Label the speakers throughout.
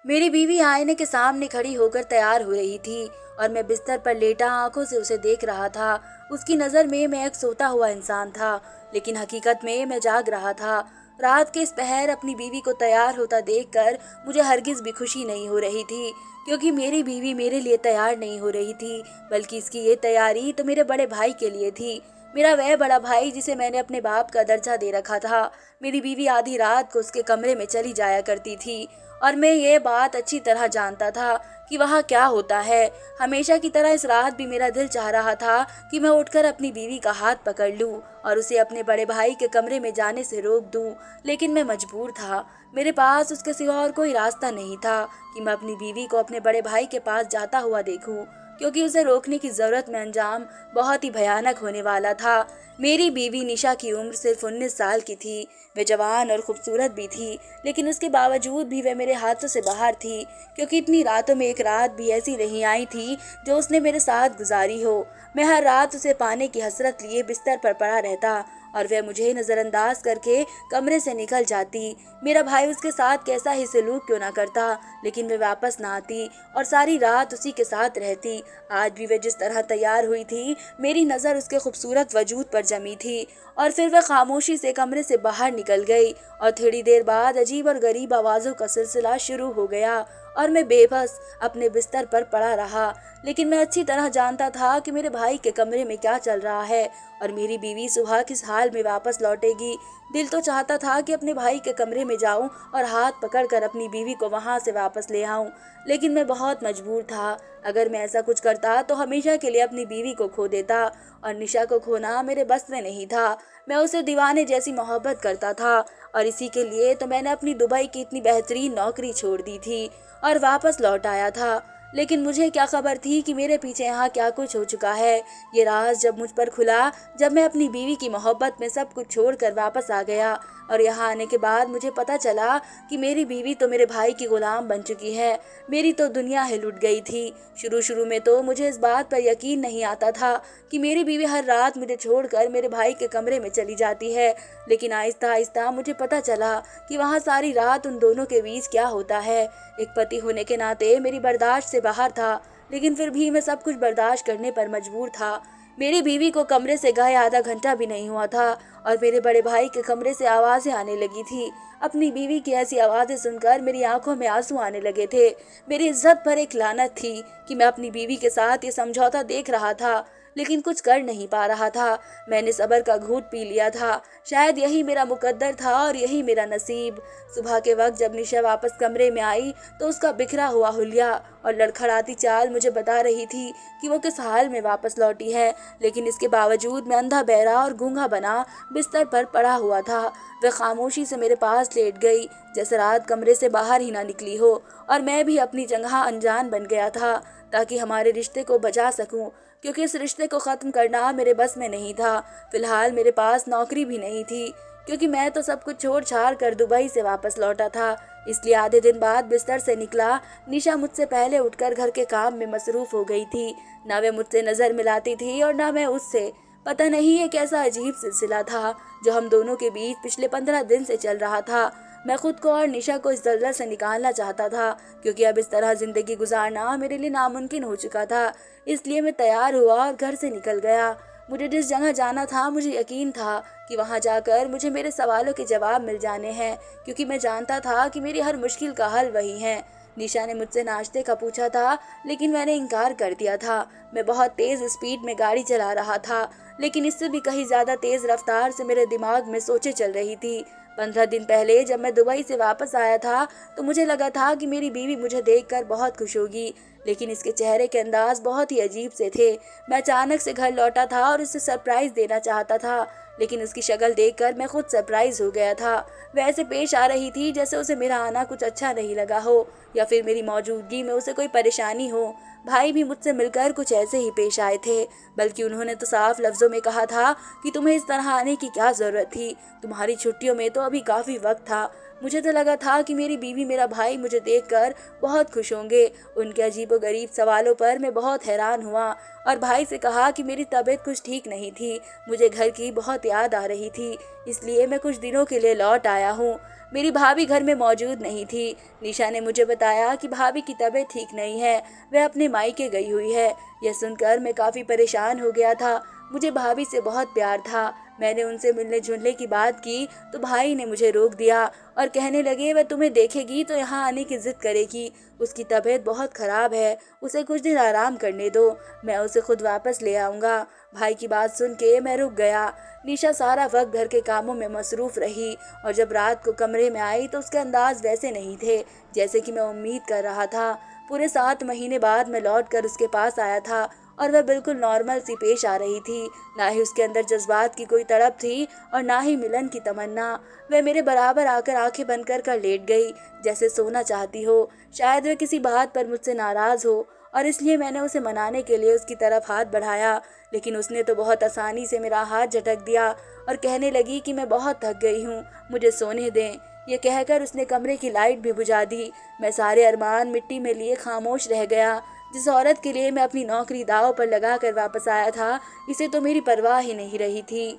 Speaker 1: मेरी बीवी आईने के सामने खड़ी होकर तैयार हो रही थी और मैं बिस्तर पर लेटा आंखों से उसे देख रहा था। उसकी नज़र में मैं एक सोता हुआ इंसान था, लेकिन हकीकत में मैं जाग रहा था। रात के इस पहर अपनी बीवी को तैयार होता देखकर मुझे हरगिज भी खुशी नहीं हो रही थी, क्योंकि मेरी बीवी मेरे लिए तैयार नहीं हो रही थी, बल्कि इसकी ये तैयारी तो मेरे बड़े भाई के लिए थी। मेरा वह बड़ा भाई जिसे मैंने अपने बाप का दर्जा दे रखा था। मेरी बीवी आधी रात को उसके कमरे में चली जाया करती थी और मैं ये बात अच्छी तरह जानता था कि वहाँ क्या होता है। हमेशा की तरह इस रात भी मेरा दिल चाह रहा था कि मैं उठकर अपनी बीवी का हाथ पकड़ लूं और उसे अपने बड़े भाई के कमरे में जाने से रोक दूं, लेकिन मैं मजबूर था। मेरे पास उसके सिवा और कोई रास्ता नहीं था कि मैं अपनी बीवी को अपने बड़े भाई के पास जाता हुआ देखूं, क्योंकि उसे रोकने की जरूरत में अंजाम बहुत ही भयानक होने वाला था। मेरी बीवी निशा की उम्र सिर्फ 19 साल की थी। वह जवान और खूबसूरत भी थी, लेकिन उसके बावजूद भी वह मेरे हाथों से बाहर थी, क्योंकि इतनी रातों में एक रात भी ऐसी नहीं आई थी जो उसने मेरे साथ गुजारी हो। मैं हर रात उसे पाने की हसरत लिए बिस्तर पर पड़ा रहता और वह मुझे नज़रअंदाज करके कमरे से निकल जाती। मेरा भाई उसके साथ कैसा ही सलूक क्यों ना करता, लेकिन वह वापस ना आती और सारी रात उसी के साथ रहती। आज भी वह जिस तरह तैयार हुई थी, मेरी नज़र उसके खूबसूरत वजूद पर जमी थी और फिर वह खामोशी से कमरे से बाहर निकल गई और थोड़ी देर बाद अजीब और गरीब आवाज़ों का सिलसिला शुरू हो गया और मैं बेबस अपने बिस्तर पर पड़ा रहा। लेकिन मैं अच्छी तरह जानता था कि मेरे भाई के कमरे में क्या चल रहा है और मेरी बीवी सुबह किस हाल में वापस लौटेगी। दिल तो चाहता था कि अपने भाई के कमरे में जाऊं और हाथ पकड़कर अपनी बीवी को वहां से वापस ले आऊं, लेकिन मैं बहुत मजबूर था। अगर मैं ऐसा कुछ करता तो हमेशा के लिए अपनी बीवी को खो देता और निशा को खोना मेरे बस में नहीं था। मैं उसे दीवाने जैसी मोहब्बत करता था और इसी के लिए तो मैंने अपनी दुबई की इतनी बेहतरीन नौकरी छोड़ दी थी और वापस लौट आया था। लेकिन मुझे क्या खबर थी कि मेरे पीछे यहाँ क्या कुछ हो चुका है। ये राज जब मुझ पर खुला, जब मैं अपनी बीवी की मोहब्बत में सब कुछ छोड़कर वापस आ गया और यहाँ आने के बाद मुझे पता चला कि मेरी बीवी तो मेरे भाई की गुलाम बन चुकी है। मेरी तो दुनिया ही लुट गई थी। शुरू शुरू में तो मुझे इस बात पर यकीन नहीं आता था कि मेरी बीवी हर रात मुझे छोड़कर मेरे भाई के कमरे में चली जाती है, लेकिन आहिस्ता आहिस्ता मुझे पता चला कि वहाँ सारी रात उन दोनों के बीच क्या होता है। एक पति होने के नाते मेरी बर्दाश्त से बाहर था, लेकिन फिर भी मैं सब कुछ बर्दाश्त करने पर मजबूर था। मेरी बीवी को कमरे से गए आधा घंटा भी नहीं हुआ था और मेरे बड़े भाई के कमरे से आवाज़ें आने लगी थी। अपनी बीवी की ऐसी आवाज़ें सुनकर मेरी आंखों में आंसू आने लगे थे। मेरी इज्जत पर एक लानत थी कि मैं अपनी बीवी के साथ ये समझौता देख रहा था, लेकिन कुछ कर नहीं पा रहा था। मैंने सब्र का घूंट पी लिया था। शायद यही मेरा मुकद्दर था और यही मेरा नसीब। सुबह के वक्त जब निशा वापस कमरे में आई तो उसका बिखरा हुआ हुलिया और लड़खड़ाती चाल मुझे बता रही थी कि वो किस हाल में वापस लौटी है, लेकिन इसके बावजूद मैं अंधा बहरा और गूंगा बना बिस्तर पर पड़ा हुआ था। वह खामोशी से मेरे पास लेट गई, जैसे रात कमरे से बाहर ही ना निकली हो और मैं भी अपनी जगह अनजान बन गया था, ताकि हमारे रिश्ते को बचा सकूं, क्योंकि इस रिश्ते को ख़त्म करना मेरे बस में नहीं था। फिलहाल मेरे पास नौकरी भी नहीं थी, क्योंकि मैं तो सब कुछ छोड़ छाड़ कर दुबई से वापस लौटा था। इसलिए आधे दिन बाद बिस्तर से निकला। निशा मुझसे पहले उठकर घर के काम में मसरूफ हो गई थी। ना वह मुझसे नज़र मिलाती थी और ना मैं उससे। पता नहीं ये कैसा अजीब सिलसिला था जो हम दोनों के बीच पिछले 15 दिन से चल रहा था। मैं खुद को और निशा को इस दलदल से निकालना चाहता था, क्योंकि अब इस तरह जिंदगी गुजारना मेरे लिए नामुमकिन हो चुका था। इसलिए मैं तैयार हुआ और घर से निकल गया। मुझे जिस जगह जाना था मुझे यकीन था कि वहां जाकर मुझे मेरे सवालों के जवाब मिल जाने हैं, क्योंकि मैं जानता था कि मेरी हर मुश्किल का हल वही है। निशा ने मुझसे नाश्ते का पूछा था, लेकिन मैंने इनकार कर दिया था। मैं बहुत तेज़ स्पीड में गाड़ी चला रहा था, लेकिन इससे भी कहीं ज़्यादा तेज़ रफ्तार से मेरे दिमाग में सोचें चल रही थी। 15 दिन पहले जब मैं दुबई से वापस आया था तो मुझे लगा था कि मेरी बीवी मुझे देखकर बहुत खुश होगी, लेकिन इसके चेहरे के अंदाज बहुत ही अजीब से थे। मैं अचानक से घर लौटा था और उसे सरप्राइज देना चाहता था, लेकिन उसकी शक्ल देखकर मैं खुद सरप्राइज हो गया था। वह ऐसे पेश आ रही थी जैसे उसे मेरा आना कुछ अच्छा नहीं लगा हो या फिर मेरी मौजूदगी में उसे कोई परेशानी हो। भाई भी मुझसे मिलकर कुछ ऐसे ही पेश आए थे, बल्कि उन्होंने तो साफ लफ्ज़ों में कहा था कि तुम्हें इस तरह आने की क्या ज़रूरत थी, तुम्हारी छुट्टियों में तो अभी काफ़ी वक्त था। मुझे तो लगा था कि मेरी बीवी मेरा भाई मुझे देखकर बहुत खुश होंगे। उनके अजीबोगरीब सवालों पर मैं बहुत हैरान हुआ और भाई से कहा कि मेरी तबीयत कुछ ठीक नहीं थी, मुझे घर की बहुत याद आ रही थी, इसलिए मैं कुछ दिनों के लिए लौट आया हूँ। मेरी भाभी घर में मौजूद नहीं थी। निशा ने मुझे बताया कि भाभी की तबीयत ठीक नहीं है, वह अपने मायके गई हुई है। यह सुनकर मैं काफ़ी परेशान हो गया था। मुझे भाभी से बहुत प्यार था। मैंने उनसे मिलने जुलने की बात की तो भाई ने मुझे रोक दिया और कहने लगे वह तुम्हें देखेगी तो यहाँ आने की जिद करेगी। उसकी तबीयत बहुत ख़राब है, उसे कुछ दिन आराम करने दो, मैं उसे खुद वापस ले आऊँगा। भाई की बात सुन के मैं रुक गया। निशा सारा वक्त घर के कामों में मसरूफ़ रही और जब रात को कमरे में आई तो उसके अंदाज वैसे नहीं थे जैसे कि मैं उम्मीद कर रहा था। पूरे 7 महीने बाद मैं लौट कर उसके पास आया था और वह बिल्कुल नॉर्मल सी पेश आ रही थी। ना ही उसके अंदर जज्बात की कोई तड़प थी और ना ही मिलन की तमन्ना। वह मेरे बराबर आकर आंखें बंद कर लेट गई जैसे सोना चाहती हो। शायद वह किसी बात पर मुझसे नाराज़ हो और इसलिए मैंने उसे मनाने के लिए उसकी तरफ हाथ बढ़ाया, लेकिन उसने तो बहुत आसानी से मेरा हाथ झटक दिया और कहने लगी कि मैं बहुत थक गई हूँ, मुझे सोने दें। ये कहकर उसने कमरे की लाइट भी बुझा दी। मैं सारे अरमान मिट्टी में लिए खामोश रह गया। जिस औरत के लिए मैं अपनी नौकरी दांव पर लगा कर वापस आया था, इसे तो मेरी परवाह ही नहीं रही थी।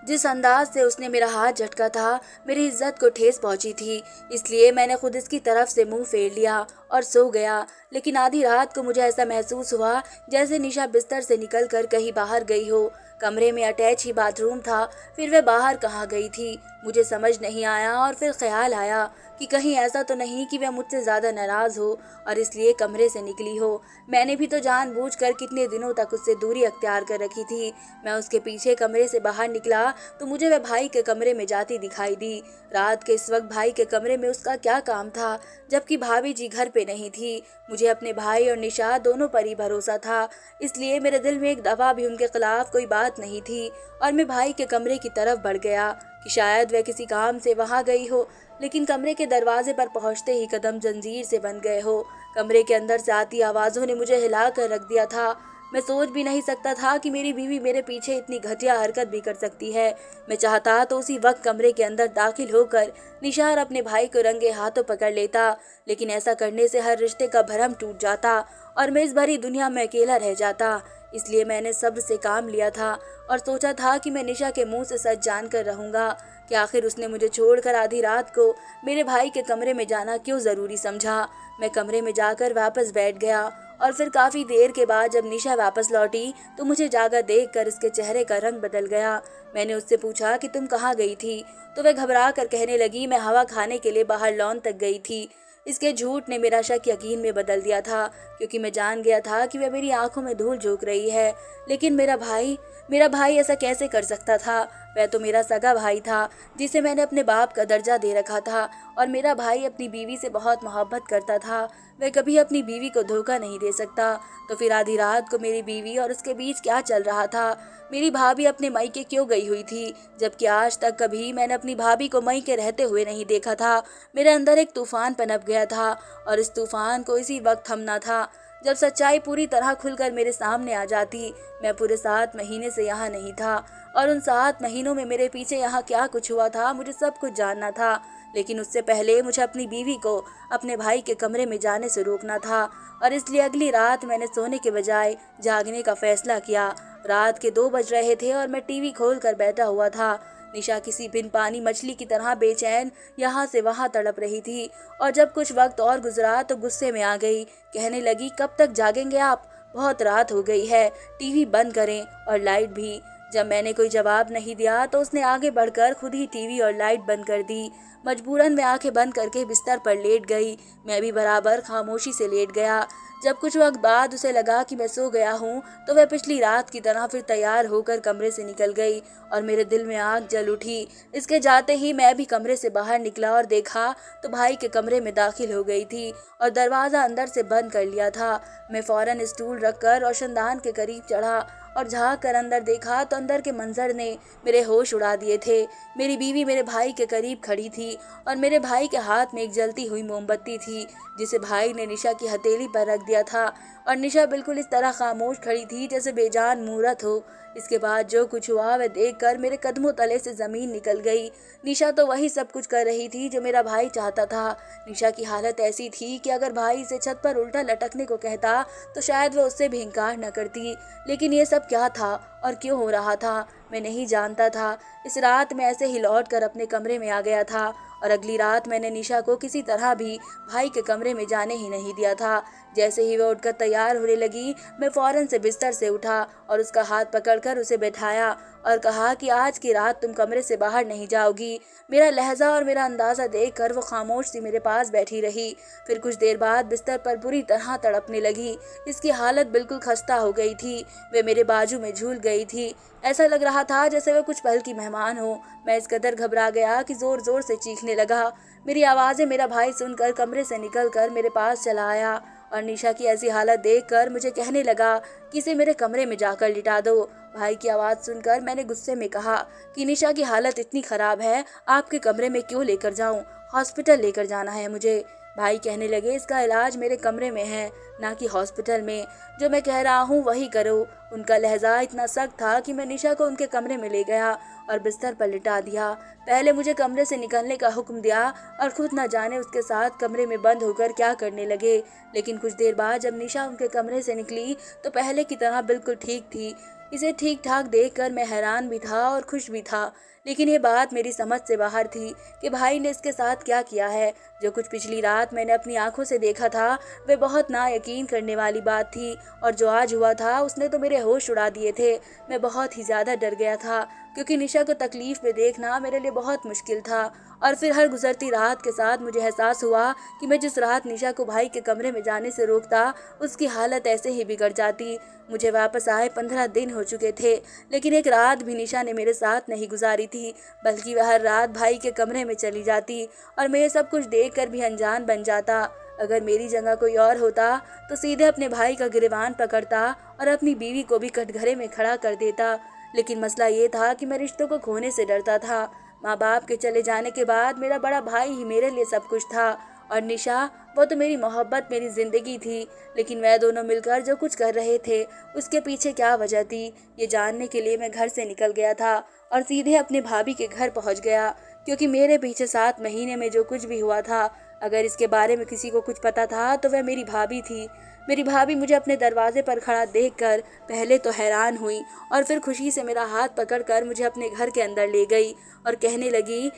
Speaker 1: जिस अंदाज से उसने मेरा हाथ झटका था, मेरी इज्जत को ठेस पहुंची थी। इसलिए मैंने खुद इसकी तरफ से मुंह फेर लिया और सो गया। लेकिन आधी रात को मुझे ऐसा महसूस हुआ जैसे निशा बिस्तर से निकलकर कहीं बाहर गई हो। कमरे में अटैच ही बाथरूम था, फिर वह बाहर कहाँ गई थी मुझे समझ नहीं आया। और फिर ख्याल आया कि कहीं ऐसा तो नहीं कि वह मुझसे ज़्यादा नाराज़ हो और इसलिए कमरे से निकली हो। मैंने भी तो जानबूझकर कितने दिनों तक उससे दूरी अख्तियार कर रखी थी। मैं उसके पीछे कमरे से बाहर निकला तो मुझे वह भाई के कमरे में जाती दिखाई दी। रात के इस वक्त भाई के कमरे में उसका क्या काम था, जबकि भाभी जी घर पे नहीं थी। मुझे अपने भाई और निशा दोनों पर ही भरोसा था, इसलिए मेरे दिल में एक दफा भी उनके खिलाफ कोई बात नहीं थी और मैं भाई के कमरे की तरफ बढ़ गया कि शायद वह किसी काम से वहां गई हो। लेकिन कमरे के दरवाजे पर पहुंचते ही कदम जंजीर से बंध गए हो। कमरे के अंदर से आती आवाज़ों ने मुझे हिला कर रख दिया था। मैं सोच भी नहीं सकता था कि मेरी बीवी मेरे पीछे इतनी घटिया हरकत भी कर सकती है। मैं चाहता तो उसी वक्त कमरे के अंदर दाखिल होकर निशा और अपने भाई को रंगे हाथों पकड़ लेता, लेकिन ऐसा करने से हर रिश्ते का भरम टूट जाता और मैं इस भरी दुनिया में अकेला रह जाता। इसलिए मैंने सब्र से काम लिया था और सोचा था कि मैं निशा के मुंह से सच जान कर रहूंगा कि आखिर उसने मुझे छोड़कर आधी रात को मेरे भाई के कमरे में जाना क्यों ज़रूरी समझा। मैं कमरे में जाकर वापस बैठ गया और फिर काफ़ी देर के बाद जब निशा वापस लौटी तो मुझे जागा देखकर उसके चेहरे का रंग बदल गया। मैंने उससे पूछा कि तुम कहाँ गई थी, तो वह घबरा कर कहने लगी मैं हवा खाने के लिए बाहर लॉन तक गई थी। इसके झूठ ने मेरा शक यकीन में बदल दिया था, क्योंकि मैं जान गया था कि वह मेरी आंखों में धूल झोंक रही है। लेकिन मेरा भाई ऐसा कैसे कर सकता था? वह तो मेरा सगा भाई था जिसे मैंने अपने बाप का दर्जा दे रखा था और मेरा भाई अपनी बीवी से बहुत मोहब्बत करता था। वह कभी अपनी बीवी को धोखा नहीं दे सकता। तो फिर आधी रात को मेरी बीवी और उसके बीच क्या चल रहा था? मेरी भाभी अपने मायके क्यों गई हुई थी, जबकि आज तक कभी मैंने अपनी भाभी को मायके रहते हुए नहीं देखा था। मेरे अंदर एक तूफान पनप गया था और इस तूफान को इसी वक्त थमना था जब सच्चाई पूरी तरह खुलकर मेरे सामने आ जाती। मैं पूरे 7 महीने से यहाँ नहीं था और उन 7 महीनों में मेरे पीछे यहाँ क्या कुछ हुआ था मुझे सब कुछ जानना था। लेकिन उससे पहले मुझे अपनी बीवी को अपने भाई के कमरे में जाने से रोकना था और इसलिए अगली रात मैंने सोने के बजाय जागने का फैसला किया। रात के 2 बज रहे थे और मैं टीवी खोल कर बैठा हुआ था। निशा किसी बिन पानी मछली की तरह बेचैन यहाँ से वहाँ तड़प रही थी और जब कुछ वक्त और गुजरा तो गुस्से में आ गई। कहने लगी कब तक जागेंगे आप, बहुत रात हो गई है, टीवी बंद करें और लाइट भी। जब मैंने कोई जवाब नहीं दिया तो उसने आगे बढ़कर खुद ही टीवी और लाइट बंद कर दी। मजबूरन मैं आंखें बंद करके बिस्तर पर लेट गई। मैं भी बराबर खामोशी से लेट गया। जब कुछ वक्त बाद उसे लगा कि मैं सो गया हूँ तो वह पिछली रात की तरह फिर तैयार होकर कमरे से निकल गई और मेरे दिल में आग जल उठी। इसके जाते ही मैं भी कमरे से बाहर निकला और देखा तो भाई के कमरे में दाखिल हो गई थी और दरवाज़ा अंदर से बंद कर लिया था। मैं फौरन स्टूल रखकर रोशनदान के करीब चढ़ा और झाँक कर अंदर देखा तो अंदर के मंजर ने मेरे होश उड़ा दिए थे। मेरी बीवी मेरे भाई के करीब खड़ी थी और मेरे भाई के हाथ में एक जलती हुई मोमबत्ती थी जिसे भाई ने निशा की हथेली पर रख दिया था और निशा बिल्कुल इस तरह खामोश खड़ी थी जैसे बेजान मूरत हो। इसके बाद जो कुछ हुआ वह देखकर मेरे कदमों तले से ज़मीन निकल गई। निशा तो वही सब कुछ कर रही थी जो मेरा भाई चाहता था। निशा की हालत ऐसी थी कि अगर भाई इसे छत पर उल्टा लटकने को कहता तो शायद वह उससे भी इनकार न करती। लेकिन ये सब क्या था और क्यों हो रहा था? मैं नहीं जानता था। इस रात मैं ऐसे ही लौट कर अपने कमरे में आ गया था और अगली रात मैंने निशा को किसी तरह भी भाई के कमरे में जाने ही नहीं दिया था। जैसे ही वह उठकर तैयार होने लगी, मैं फौरन से बिस्तर से उठा और उसका हाथ पकड़कर उसे बैठाया और कहा कि आज की रात तुम कमरे से बाहर नहीं जाओगी। मेरा लहजा और मेरा अंदाज़ा देखकर वो खामोश सी मेरे पास बैठी रही। फिर कुछ देर बाद बिस्तर पर बुरी तरह तड़पने लगी। इसकी हालत बिल्कुल खस्ता हो गई थी। वे मेरे बाजू में झूल गई थी। ऐसा लग रहा था जैसे वह कुछ पल की मेहमान हो। मैं इस कदर घबरा गया कि जोर जोर से चीखने लगा। मेरी आवाज़ें मेरा भाई सुनकर कमरे से निकलकर मेरे पास चला आया और निशा की ऐसी हालत देखकर मुझे कहने लगा कि इसे मेरे कमरे में जाकर लिटा दो। भाई की आवाज़ सुनकर मैंने गुस्से में कहा कि निशा की हालत इतनी ख़राब है, आपके कमरे में क्यों लेकर जाऊं? हॉस्पिटल लेकर जाना है मुझे। भाई कहने लगे, इसका इलाज मेरे कमरे में है, ना कि हॉस्पिटल में। जो मैं कह रहा हूँ वही करो। उनका लहजा इतना सख्त था कि मैं निशा को उनके कमरे में ले गया और बिस्तर पर लिटा दिया। पहले मुझे कमरे से निकलने का हुक्म दिया और खुद न जाने उसके साथ कमरे में बंद होकर क्या करने लगे। लेकिन कुछ देर बाद जब निशा उनके कमरे से निकली तो पहले की तरह बिल्कुल ठीक थी। इसे ठीक ठाक देखकर मैं हैरान भी था और खुश भी था। लेकिन ये बात मेरी समझ से बाहर थी कि भाई ने इसके साथ क्या किया है। जो कुछ पिछली रात मैंने अपनी आंखों से देखा था वह बहुत ना यकीन करने वाली बात थी, और जो आज हुआ था उसने तो मेरे होश उड़ा दिए थे। मैं बहुत ही ज़्यादा डर गया था क्योंकि निशा को तकलीफ में देखना मेरे लिए बहुत मुश्किल था। और फिर हर गुजरती रात के साथ मुझे एहसास हुआ कि मैं जिस रात निशा को भाई के कमरे में जाने से रोकता उसकी हालत ऐसे ही बिगड़ जाती। मुझे वापस आए 15 दिन हो चुके थे, लेकिन एक रात भी निशा ने मेरे साथ नहीं गुजारी थी, बल्कि वह हर रात भाई के कमरे में चली जाती और मैं ये सब कुछ देखकर भी अनजान बन जाता। अगर मेरी जगह कोई और होता तो सीधे अपने भाई का गिरबान पकड़ता और अपनी बीवी को भी कटघरे में खड़ा कर देता। लेकिन मसला ये था कि मैं रिश्तों को खोने से डरता था। माँ बाप के चले जाने के बाद मेरा बड़ा भाई ही मेरे लिए सब कुछ था, और निशा, वो तो मेरी मोहब्बत, मेरी ज़िंदगी थी। लेकिन वह दोनों मिलकर जो कुछ कर रहे थे उसके पीछे क्या वजह थी, ये जानने के लिए मैं घर से निकल गया था और सीधे अपने भाभी के घर पहुंच गया। क्योंकि मेरे पीछे 7 महीने में जो कुछ भी हुआ था, अगर इसके बारे में किसी को कुछ पता था तो वह मेरी भाभी थी। मेरी भाभी मुझे अपने दरवाजे पर खड़ा देखकर पहले तो हैरान हुई और फिर खुशी से मेरा हाथ पकड़कर मुझे अपने घर के अंदर ले गई और कहने लगी,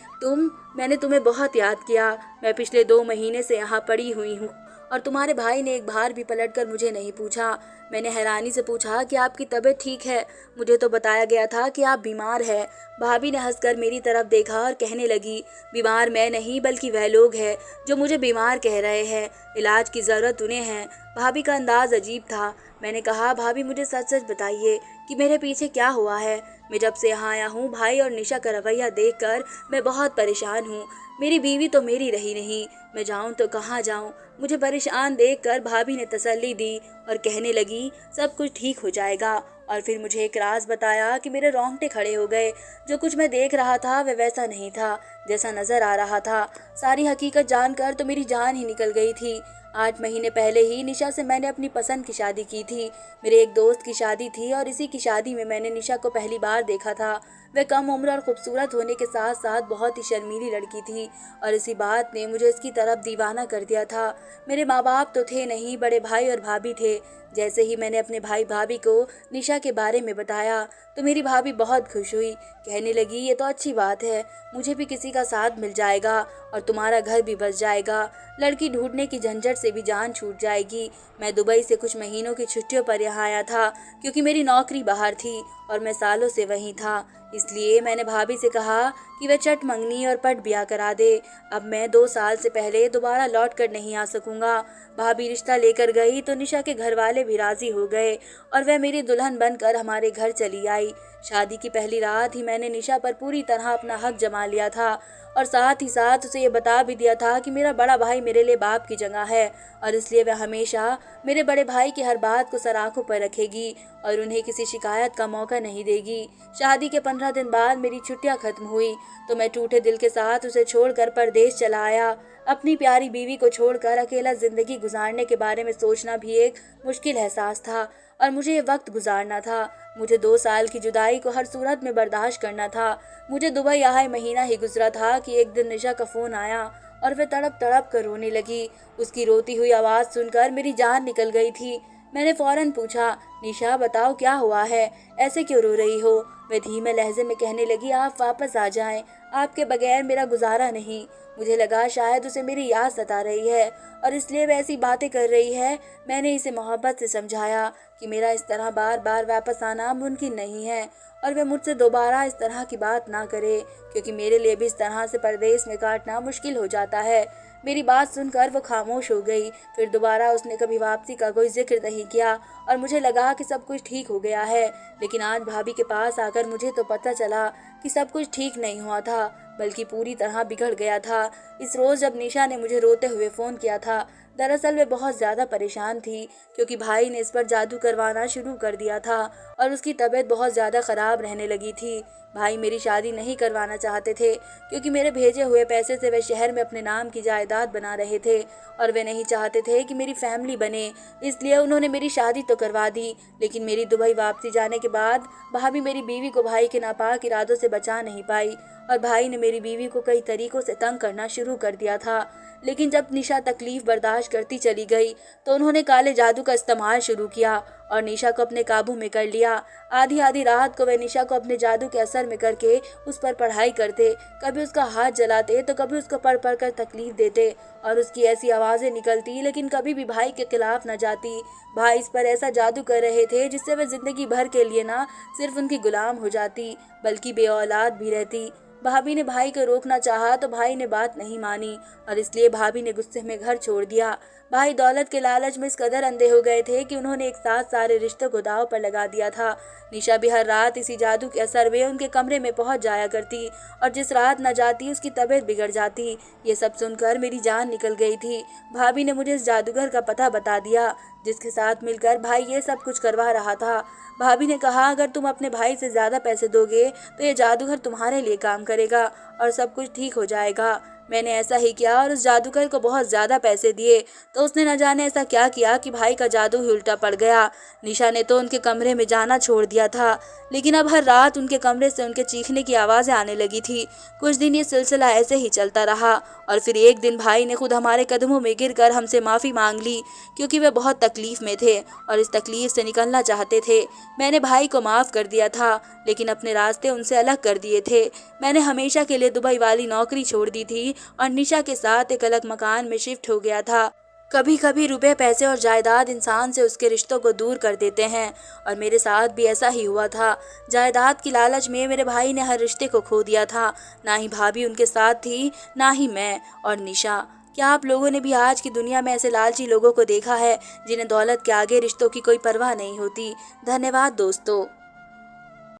Speaker 1: मैंने तुम्हें बहुत याद किया। मैं पिछले 2 महीने से यहाँ पड़ी हुई हूँ और तुम्हारे भाई ने एक बार भी पलटकर मुझे नहीं पूछा। मैंने हैरानी से पूछा कि आपकी तबीयत ठीक है? मुझे तो बताया गया था कि आप बीमार हैं। भाभी ने हंसकर मेरी तरफ देखा और कहने लगी, बीमार मैं नहीं बल्कि वह लोग हैं जो मुझे बीमार कह रहे हैं। इलाज की ज़रूरत उन्हें है। भाभी का अंदाज अजीब था। मैंने कहा, भाभी मुझे सच सच बताइए कि मेरे पीछे क्या हुआ है। मैं जब से यहाँ आया हूँ भाई और निशा का रवैया देखकर मैं बहुत परेशान हूँ। मेरी बीवी तो मेरी रही नहीं, मैं जाऊँ तो कहाँ जाऊँ। मुझे परेशान देखकर भाभी ने तसल्ली दी और कहने लगी, सब कुछ ठीक हो जाएगा। और फिर मुझे एक राज बताया कि मेरे रोंगटे खड़े हो गए। जो कुछ मैं देख रहा था वह वैसा नहीं था जैसा नजर आ रहा था। सारी हकीकत जानकर तो मेरी जान ही निकल गई थी। 8 महीने पहले ही निशा से मैंने अपनी पसंद की शादी की थी। मेरे एक दोस्त की शादी थी और इसी की शादी में मैंने निशा को पहली बार देखा था। वह कम उम्र और खूबसूरत होने के साथ साथ बहुत ही शर्मीली लड़की थी और इसी बात ने मुझे इसकी तरफ दीवाना कर दिया था। मेरे माँ बाप तो थे नहीं, बड़े भाई और भाभी थे। जैसे ही मैंने अपने भाई भाभी को निशा के बारे में बताया तो मेरी भाभी बहुत खुश हुई। कहने लगी, ये तो अच्छी बात है, मुझे भी किसी का साथ मिल जाएगा और तुम्हारा घर भी बस जाएगा। लड़की ढूंढने की झंझट से भी जान छूट जाएगी। मैं दुबई से कुछ महीनों की छुट्टियों पर यहाँ आया था क्योंकि मेरी नौकरी बाहर थी और मैं सालों से वहीं था। इसलिए मैंने भाभी से कहा कि वह चट मंगनी और पट ब्याह करा दे। अब मैं 2 साल से पहले दोबारा लौट कर नहीं आ सकूंगा। भाभी रिश्ता लेकर गई तो निशा के घर वाले भी राजी हो गए और वह मेरी दुल्हन बनकर हमारे घर चली आई। शादी की पहली रात ही मैंने निशा पर पूरी तरह अपना हक जमा लिया था और साथ ही साथ उसे ये बता भी दिया था कि मेरा बड़ा भाई मेरे लिए बाप की जगह है और इसलिए वह हमेशा मेरे बड़े भाई की हर बात को सर आंखों पर रखेगी और उन्हें किसी शिकायत का मौका नहीं देगी। शादी के 15 दिन बाद मेरी छुट्टियां खत्म हुई तो मैं टूटे दिल के साथ उसे छोड़कर परदेश चला आया। अपनी प्यारी बीवी को छोड़कर अकेला जिंदगी गुजारने के बारे में सोचना भी एक मुश्किल एहसास था और मुझे ये वक्त गुजारना था। मुझे 2 साल की जुदाई को हर सूरत में बर्दाश्त करना था। मुझे दुबई आए महीना ही गुजरा था कि एक दिन निशा का फ़ोन आया और वह तड़प तड़प कर रोने लगी। उसकी रोती हुई आवाज़ सुनकर मेरी जान निकल गई थी। मैंने फौरन पूछा, निशा बताओ क्या हुआ है, ऐसे क्यों रो रही हो? वह धीमे लहजे में कहने लगी, आप वापस आ जाएं, आपके बगैर मेरा गुजारा नहीं। मुझे लगा शायद उसे मेरी याद सता रही है और इसलिए वह ऐसी बातें कर रही है। मैंने इसे मोहब्बत से समझाया कि मेरा इस तरह बार बार वापस आना मुमकिन नहीं है और वह मुझसे दोबारा इस तरह की बात ना करे, क्योंकि मेरे लिए भी इस तरह से परदेश में काटना मुश्किल हो जाता है। मेरी बात सुनकर वो खामोश हो गई। फिर दोबारा उसने कभी वापसी का कोई जिक्र नहीं किया और मुझे लगा कि सब कुछ ठीक हो गया है। लेकिन आज भाभी के पास आकर मुझे तो पता चला कि सब कुछ ठीक नहीं हुआ था, बल्कि पूरी तरह बिगड़ गया था। इस रोज़ जब निशा ने मुझे रोते हुए फ़ोन किया था, दरअसल वे बहुत ज़्यादा परेशान थी, क्योंकि भाई ने इस पर जादू करवाना शुरू कर दिया था और उसकी तबीयत बहुत ज़्यादा ख़राब रहने लगी थी। भाई मेरी शादी नहीं करवाना चाहते थे, क्योंकि मेरे भेजे हुए पैसे से वे शहर में अपने नाम की जायदाद बना रहे थे और वे नहीं चाहते थे कि मेरी फैमिली बने, इसलिए उन्होंने मेरी शादी तो करवा दी। लेकिन मेरी दुबई वापसी जाने के बाद भाभी मेरी बीवी को भाई के नापाक इरादों से बचा नहीं पाई और भाई ने मेरी बीवी को कई तरीकों से तंग करना शुरू कर दिया था। लेकिन जब निशा तकलीफ बर्दाश्त करती चली गई तो उन्होंने काले जादू का इस्तेमाल शुरू किया और निशा को अपने काबू में कर लिया। आधी आधी रात को वे निशा को अपने जादू के असर में करके उस पर पढ़ाई करते, कभी उसका हाथ जलाते तो कभी उसको पढ़ पढ़ कर तकलीफ देते और उसकी ऐसी आवाज़ें निकलती लेकिन कभी भी भाई के खिलाफ न जाती। भाई इस पर ऐसा जादू कर रहे थे जिससे वह जिंदगी भर के लिए ना सिर्फ उनकी गुलाम हो जाती बल्कि बेऔलाद भी रहती। भाभी ने भाई को रोकना चाहा तो भाई ने बात नहीं मानी और इसलिए भाभी ने गुस्से में घर छोड़ दिया। भाई दौलत के लालच में इस कदर अंधे हो गए थे कि उन्होंने एक साथ सारे रिश्तों को दांव पर लगा दिया था। निशा भी हर रात इसी जादू के असर में उनके कमरे में पहुंच जाया करती और जिस रात न जाती उसकी तबीयत बिगड़ जाती। ये सब सुनकर मेरी जान निकल गई थी। भाभी ने मुझे इस जादूगर का पता बता दिया जिसके साथ मिलकर भाई ये सब कुछ करवा रहा था। भाभी ने कहा, अगर तुम अपने भाई से ज्यादा पैसे दोगे तो ये जादूगर तुम्हारे लिए काम करेगा और सब कुछ ठीक हो जाएगा। मैंने ऐसा ही किया और उस जादूगर को बहुत ज़्यादा पैसे दिए तो उसने न जाने ऐसा क्या किया कि भाई का जादू ही उल्टा पड़ गया। निशा ने तो उनके कमरे में जाना छोड़ दिया था, लेकिन अब हर रात उनके कमरे से उनके चीखने की आवाज़ें आने लगी थी। कुछ दिन ये सिलसिला ऐसे ही चलता रहा और फिर एक दिन भाई ने खुद हमारे कदमों में गिरकर हमसे माफ़ी मांग ली, क्योंकि वे बहुत तकलीफ़ में थे और इस तकलीफ़ से निकलना चाहते थे। मैंने भाई को माफ़ कर दिया था, लेकिन अपने रास्ते उनसे अलग कर दिए थे। मैंने हमेशा के लिए दुबई वाली नौकरी छोड़ दी थी और निशा के साथ एक अलग मकान में शिफ्ट हो गया था। कभी कभी रुपए, पैसे और जायदाद इंसान से उसके रिश्तों को दूर कर देते हैं और मेरे साथ भी ऐसा ही हुआ था। जायदाद की लालच में मेरे भाई ने हर रिश्ते को खो दिया था। ना ही भाभी उनके साथ थी, ना ही मैं और निशा। क्या आप लोगों ने भी आज की दुनिया में ऐसे लालची लोगों को देखा है जिन्हें दौलत के आगे रिश्तों की कोई परवाह नहीं होती? धन्यवाद दोस्तों।